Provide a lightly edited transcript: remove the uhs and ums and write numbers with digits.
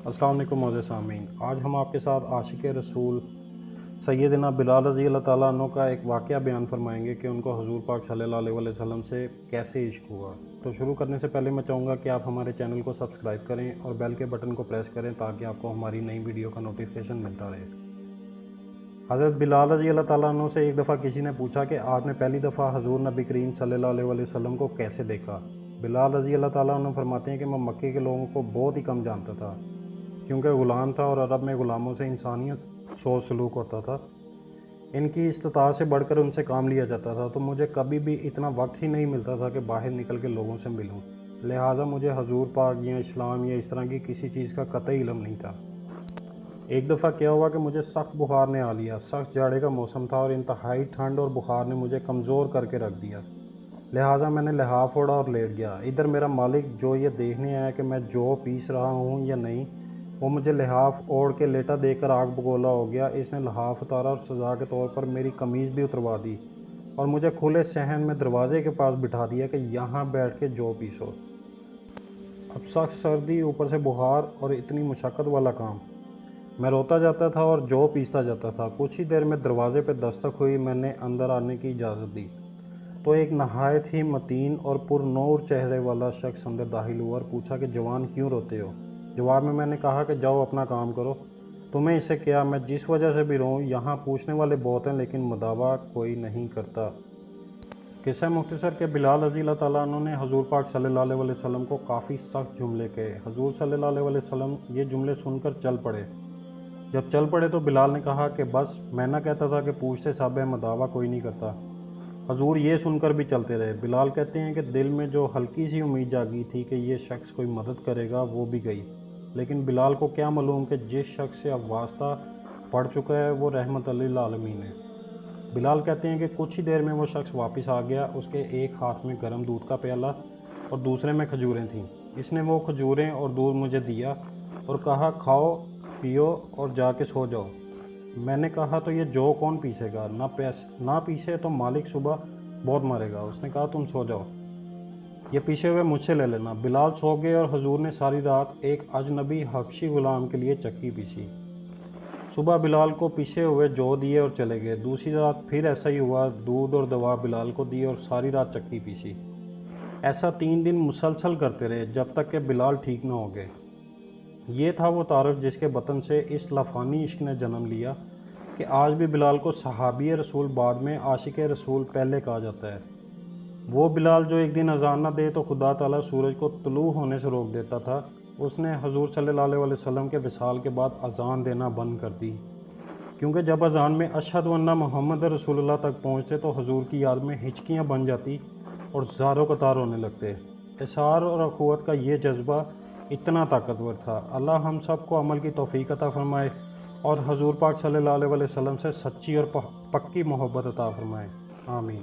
السلام علیکم معزز سامعین، آج ہم آپ کے ساتھ عاشق رسول سیدنا بلال رضی اللہ تعالیٰ عنہ کا ایک واقعہ بیان فرمائیں گے کہ ان کو حضور پاک صلی اللہ علیہ وسلم سے کیسے عشق ہوا۔ تو شروع کرنے سے پہلے میں چاہوں گا کہ آپ ہمارے چینل کو سبسکرائب کریں اور بیل کے بٹن کو پریس کریں تاکہ آپ کو ہماری نئی ویڈیو کا نوٹیفیکیشن ملتا رہے۔ حضرت بلال رضی اللہ تعالیٰ عنہ سے ایک دفعہ کسی نے پوچھا کہ آپ نے پہلی دفعہ حضور نبی کریم صلی اللہ علیہ وسلم کو کیسے دیکھا؟ بلال رضی اللہ تعالیٰ عنہ فرماتے ہیں کہ میں مکے کے لوگوں کو بہت ہی کم جانتا تھا، کیونکہ غلام تھا اور عرب میں غلاموں سے انسانیت سوچ سلوک ہوتا تھا، ان کی استطاعت سے بڑھ کر ان سے کام لیا جاتا تھا، تو مجھے کبھی بھی اتنا وقت ہی نہیں ملتا تھا کہ باہر نکل کے لوگوں سے ملوں، لہٰذا مجھے حضور پاک یا اسلام یا اس طرح کی کسی چیز کا قطعی علم نہیں تھا۔ ایک دفعہ کیا ہوا کہ مجھے سخت بخار نے آ لیا، سخت جاڑے کا موسم تھا اور انتہائی ٹھنڈ اور بخار نے مجھے کمزور کر کے رکھ دیا، لہٰذا میں نے لحاف اوڑھا اور لیٹ گیا۔ ادھر میرا مالک جو یہ دیکھنے آیا کہ میں جو پیس رہا ہوں یا نہیں، وہ مجھے لحاف اوڑھ کے لیٹا دیکھ کر آگ بگولا ہو گیا۔ اس نے لحاف اتارا اور سزا کے طور پر میری قمیض بھی اتروا دی اور مجھے کھلے صحن میں دروازے کے پاس بٹھا دیا کہ یہاں بیٹھ کے جو پیسو۔ اب سخت سردی، اوپر سے بخار اور اتنی مشقت والا کام، میں روتا جاتا تھا اور جو پیستا جاتا تھا۔ کچھ ہی دیر میں دروازے پہ دستک ہوئی، میں نے اندر آنے کی اجازت دی تو ایک نہایت ہی متین اور پر نور چہرے والا شخص اندر داخل ہوا اور پوچھا کہ جوان کیوں روتے ہو؟ جواب میں نے کہا کہ جاؤ اپنا کام کرو، تمہیں اس سے کیا، میں جس وجہ سے بھی رہوں، یہاں پوچھنے والے بہت ہیں لیکن مداوع کوئی نہیں کرتا۔ قصہ مختصر کہ بلال رضی اللہ تعالیٰ عنہ نے حضور پاک صلی اللہ علیہ وسلم کو کافی سخت جملے کہے۔ حضور صلی اللہ علیہ وسلم یہ جملے سن کر چل پڑے۔ جب چل پڑے تو بلال نے کہا کہ بس، میں نہ کہتا تھا کہ پوچھتے سب ہے، مداوع کوئی نہیں کرتا۔ حضور یہ سن کر بھی چلتے رہے۔ بلال کہتے ہیں کہ دل میں جو ہلکی سی امید جاگی تھی کہ یہ شخص کوئی مدد کرے گا وہ بھی گئی، لیکن بلال کو کیا معلوم کہ جس شخص سے اب واسطہ پڑ چکا ہے وہ رحمت للعالمین ہے۔ بلال کہتے ہیں کہ کچھ ہی دیر میں وہ شخص واپس آ گیا، اس کے ایک ہاتھ میں گرم دودھ کا پیالہ اور دوسرے میں کھجوریں تھیں۔ اس نے وہ کھجوریں اور دودھ مجھے دیا اور کہا کھاؤ پیو اور جا کے سو جاؤ۔ میں نے کہا تو یہ جو کون پیسے گا، نہ پیسے تو مالک صبح بہت مارے گا۔ اس نے کہا تم سو جاؤ، یہ پیسے ہوئے مجھ سے لے لینا۔ بلال سو گئے اور حضور نے ساری رات ایک اجنبی حبشی غلام کے لیے چکی پیسی۔ صبح بلال کو پیسے ہوئے جو دیے اور چلے گئے۔ دوسری رات پھر ایسا ہی ہوا، دودھ اور دوا بلال کو دی اور ساری رات چکی پیسی۔ ایسا 3 دن مسلسل کرتے رہے جب تک کہ بلال ٹھیک نہ ہو گئے۔ یہ تھا وہ طارف جس کے بطن سے اس لافانی عشق نے جنم لیا کہ آج بھی بلال کو صحابی رسول بعد میں عاشق رسول پہلے کہا جاتا ہے۔ وہ بلال جو ایک دن اذان نہ دے تو خدا تعالیٰ سورج کو طلوع ہونے سے روک دیتا تھا، اس نے حضور صلی اللہ علیہ وسلم کے وصال کے بعد اذان دینا بند کر دی، کیونکہ جب اذان میں اشہد ان محمد رسول اللہ تک پہنچتے تو حضور کی یاد میں ہچکیاں بن جاتی اور زاروں قطار ہونے لگتے۔ اصرار اور اخوت کا یہ جذبہ اتنا طاقتور تھا۔ اللہ ہم سب کو عمل کی توفیق عطا فرمائے اور حضور پاک صلی اللہ علیہ وسلم سے سچی اور پکی محبت عطا فرمائے، آمین۔